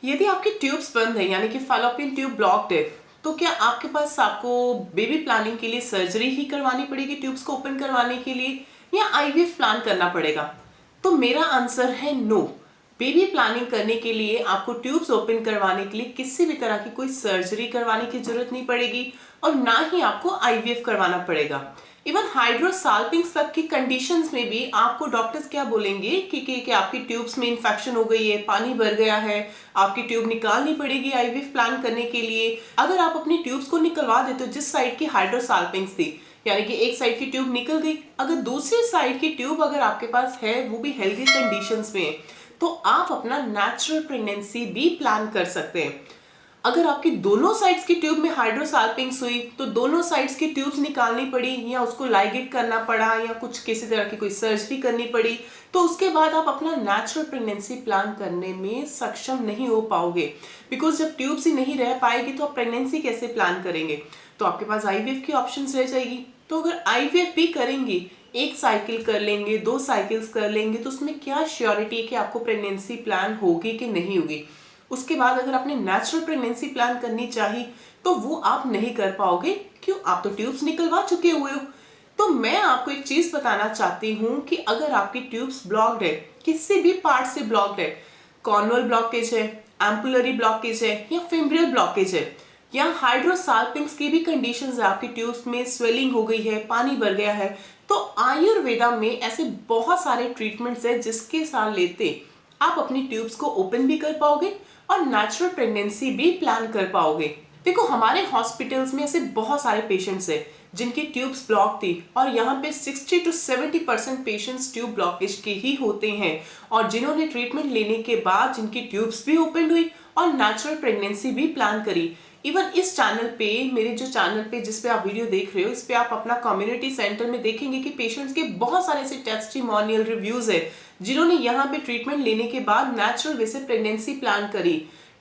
यदि आपकी ट्यूब्स बंद है यानी कि फैलोपियन ट्यूब ब्लॉक्ड है, तो क्या आपके पास आपको बेबी प्लानिंग के लिए सर्जरी ही करवानी पड़ेगी ट्यूब्स को ओपन करवाने के लिए, या आईवीएफ प्लान करना पड़ेगा? तो मेरा आंसर है नो। बेबी प्लानिंग करने के लिए आपको ट्यूब्स ओपन करवाने के लिए किसी भी तरह की कोई सर्जरी करवाने की जरूरत नहीं पड़ेगी और ना ही आपको आईवीएफ करवाना पड़ेगा। इवन हाइड्रोसाल्पिंग्स तक की कंडीशंस में भी आपको डॉक्टर्स क्या बोलेंगे कि आपकी ट्यूब्स में इंफेक्शन हो गई है, पानी भर गया है, आपकी ट्यूब निकालनी पड़ेगी आईवीएफ प्लान करने के लिए। अगर आप अपनी ट्यूब्स को निकलवा देते हो जिस साइड की हाइड्रोसाल्पिंग्स थी, यानी कि एक साइड की ट्यूब निकल गई, अगर दूसरी साइड की ट्यूब अगर आपके पास है वो भी हेल्दी कंडीशंस में, तो आप अपना नेचुरल प्रेगनेंसी भी प्लान कर सकते हैं। अगर आपकी दोनों साइड्स की ट्यूब में हाइड्रोसाल्पिंग्स हुई तो दोनों साइड्स की ट्यूब्स निकालनी पड़ी या उसको लाइगेट करना पड़ा या कुछ किसी तरह की कोई सर्जरी करनी पड़ी, तो उसके बाद आप अपना नेचुरल प्रेगनेंसी प्लान करने में सक्षम नहीं हो पाओगे। बिकॉज जब ट्यूब्स ही नहीं रह पाएगी तो आप प्रेगनेंसी कैसे प्लान करेंगे? तो आपके पास आईवीएफ की ऑप्शंस रह जाएगी। तो अगर आईवीएफ भी करेंगे, एक साइकिल कर लेंगे, 2 साइकिल्स कर लेंगे, तो उसमें क्या श्योरिटी है कि आपको प्रेगनेंसी प्लान होगी कि नहीं होगी? उसके बाद अगर आपने नेचुरल प्रेगनेंसी प्लान करनी चाहिए तो वो आप नहीं कर पाओगे। क्यों? आप तो ट्यूब्स निकलवा चुके हुए हो। तो मैं आपको एक चीज बताना चाहती हूँ कि अगर आपकी ट्यूब्स ब्लॉक्ड है, किसी भी पार्ट से ब्लॉक्ड है, कॉर्नुअल ब्लॉकेज है, एम्पुलरी ब्लॉकेज है या फिम्ब्रियल ब्लॉकेज है, या हाइड्रोसाल्पिंग्स की भी कंडीशंस है, आपकी ट्यूब्स में स्वेलिंग हो गई है, पानी भर गया है, तो आयुर्वेदा में ऐसे बहुत सारे ट्रीटमेंट्स है जिसके साथ लेते आप अपनी ट्यूब्स को ओपन भी कर पाओगे और नेचुरल प्रेगनेंसी भी प्लान कर पाओगे। देखो, हमारे हॉस्पिटल्स में ऐसे बहुत सारे पेशेंट्स हैं जिनकी ट्यूब्स ब्लॉक थी और यहाँ पे 60 to 70% पेशेंट्स ट्यूब ब्लॉकेज के ही होते हैं और जिन्होंने ट्रीटमेंट लेने के बाद जिनकी ट्यूब्स भी ओपन हुई और नेचुरल प्रेगनेंसी भी प्लान करी। इवन इस चैनल पे, मेरे जो चैनल पे जिस पे आप वीडियो देख रहे हो, इस पे आप अपना कम्युनिटी सेंटर में देखेंगे कि पेशेंट्स के बहुत सारे ऐसे टेस्टिमोनियल रिव्यूज है जिन्होंने यहाँ पे ट्रीटमेंट लेने के बाद नेचुरल वे से प्रेगनेंसी प्लान करी,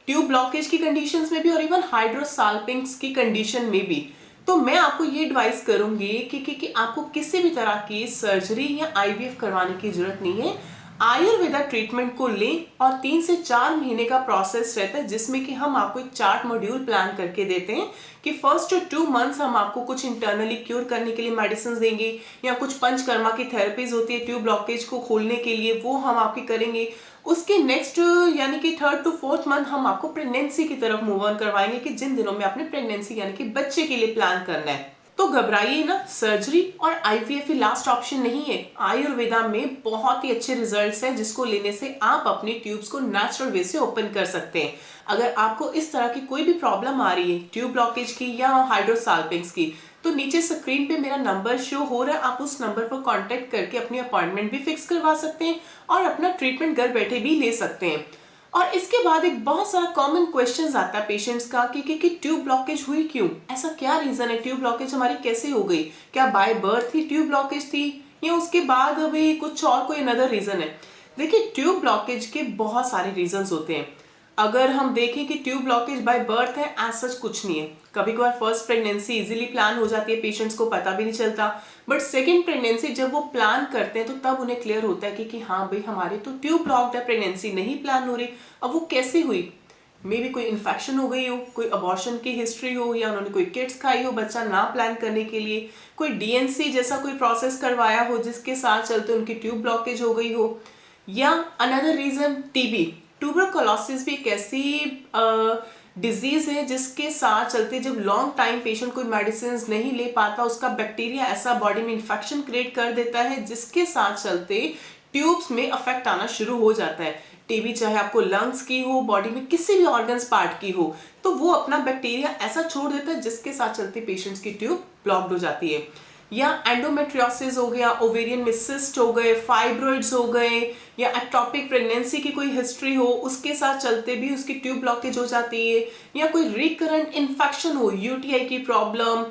ट्यूब ब्लॉकेज की कंडीशंस में भी और इवन हाइड्रोसाल्पिंग्स की कंडीशन में भी। तो मैं आपको ये एडवाइस करूंगी कि आपको किसी भी तरह की सर्जरी या आईवीएफ करवाने की जरूरत नहीं है। आयुर्वेदा ट्रीटमेंट को लें और 3 से 4 महीने का प्रोसेस रहता है जिसमें कि हम आपको एक चार्ट मॉड्यूल प्लान करके देते हैं कि फर्स्ट 2 मंथ्स हम आपको कुछ इंटरनली क्योर करने के लिए मेडिसिन देंगे या कुछ पंचकर्मा की थेरेपीज होती है ट्यूब ब्लॉकेज को खोलने के लिए, वो हम आपकी करेंगे। उसके नेक्स्ट यानी कि 3rd to 4th मंथ हम आपको प्रेगनेंसी की तरफ मूव ऑन करवाएंगे कि जिन दिनों में आपने प्रेगनेंसी यानी कि बच्चे के लिए प्लान करना है। तो घबराइए ना, सर्जरी और आईवीएफ ही लास्ट ऑप्शन नहीं है। आयुर्वेदा में बहुत ही अच्छे रिजल्ट्स हैं जिसको लेने से आप अपनी ट्यूब्स को नेचुरल वे से ओपन कर सकते हैं। अगर आपको इस तरह की कोई भी प्रॉब्लम आ रही है ट्यूब ब्लॉकेज की या हाइड्रोसाल्पिंग्स की, तो नीचे स्क्रीन पे मेरा नंबर शो हो रहा है, आप उस नंबर पर कांटेक्ट करके अपनी अपॉइंटमेंट भी फिक्स करवा सकते हैं और अपना ट्रीटमेंट घर बैठे भी ले सकते हैं। और इसके बाद एक बहुत सारा कॉमन क्वेश्चन आता है पेशेंट्स का कि ट्यूब ब्लॉकेज हुई क्यों, ऐसा क्या रीजन है, ट्यूब ब्लॉकेज हमारी कैसे हो गई, क्या by birth he tube blockage थी या उसके बाद अभी कुछ और कोई अनदर रीजन है? देखिए, ट्यूब ब्लॉकेज के बहुत सारे रीजंस होते हैं। अगर हम देखें कि ट्यूब ब्लॉकेज बाय बर्थ है, एज सच कुछ नहीं है। कभी कभार फर्स्ट प्रेगनेंसी इजीली प्लान हो जाती है, पेशेंट्स को पता भी नहीं चलता, बट सेकंड प्रेगनेंसी जब वो प्लान करते हैं तो तब उन्हें क्लियर होता है कि हाँ भाई, हमारी तो ट्यूब ब्लॉक्ड है, प्रेगनेंसी नहीं प्लान हो रही। अब वो कैसे हुई? मे बी कोई इन्फेक्शन हो गई हो, कोई अबॉर्शन की हिस्ट्री हो, या उन्होंने कोई किड्स खाई हो बच्चा ना प्लान करने के लिए, कोई डीएनसी जैसा कोई प्रोसेस करवाया हो जिसके साथ चलते उनकी ट्यूब ब्लॉकेज हो गई हो, या अनदर रीजन टीबी, ट्यूबरकुलोसिस भी एक ऐसी डिजीज है जिसके साथ चलते जब लॉन्ग टाइम पेशेंट कोई मेडिसिन नहीं ले पाता, उसका बैक्टीरिया ऐसा बॉडी में इन्फेक्शन क्रिएट कर देता है जिसके साथ चलते ट्यूब्स में अफेक्ट आना शुरू हो जाता है। टीबी चाहे आपको लंग्स की हो, बॉडी में किसी भी ऑर्गन्स पार्ट की हो, तो वो अपना बैक्टीरिया ऐसा छोड़ देता है जिसके साथ चलते पेशेंट्स की ट्यूब ब्लॉक्ड हो जाती है। या एंडोमेट्रियोसिस हो गया, ओवेरियन में सिस्ट हो गए, फाइब्रॉइड्स हो गए, या एक्टोपिक प्रेगनेंसी की कोई हिस्ट्री हो, उसके साथ चलते भी उसकी ट्यूब ब्लॉकेज हो जाती है। या कोई रिकरेंट इन्फेक्शन हो, यूटीआई की प्रॉब्लम,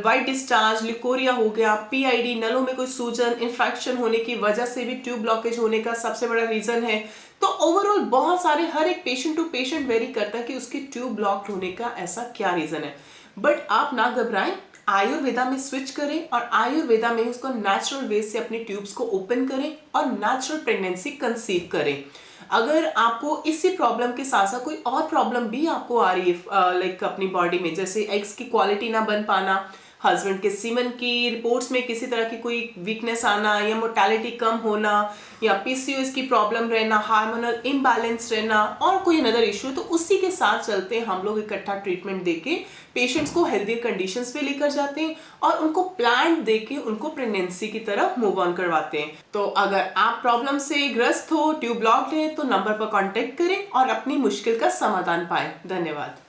वाइट डिस्चार्ज, लिकोरिया हो गया, पीआईडी, नलों में कोई सूजन, इन्फेक्शन होने की वजह से भी ट्यूब ब्लॉकेज होने का सबसे बड़ा रीजन है। तो ओवरऑल बहुत सारे, हर एक पेशेंट टू पेशेंट वेरी करता है कि उसकी ट्यूब ब्लॉक्ड होने का ऐसा क्या रीजन है। बट आप ना घबराएं, आयुर्वेदा में स्विच करें और आयुर्वेदा में उसको नेचुरल वे से अपनी ट्यूब्स को ओपन करें और नेचुरल प्रेगनेंसी कंसीव करें। अगर आपको इसी प्रॉब्लम के साथ साथ कोई और प्रॉब्लम भी आपको आ रही है लाइक अपनी बॉडी में, जैसे एग्स की क्वालिटी ना बन पाना, हस्बैंड के सीमन की रिपोर्ट्स में किसी तरह की कोई वीकनेस आना, या मोर्टेलिटी कम होना, या पीसीओएस की प्रॉब्लम रहना, हार्मोनल इम्बैलेंस रहना, और कोई अनदर इशू, तो उसी के साथ चलते हम लोग इकट्ठा ट्रीटमेंट देके पेशेंट्स को हेल्दी कंडीशंस पे लेकर जाते हैं और उनको प्लान देके उनको प्रेगनेंसी की तरफ मूव ऑन करवाते हैं। तो अगर आप प्रॉब्लम से ग्रस्त हो, ट्यूब ब्लॉक्ड है, तो नंबर पर कांटेक्ट करें और अपनी मुश्किल का समाधान पाएं। धन्यवाद।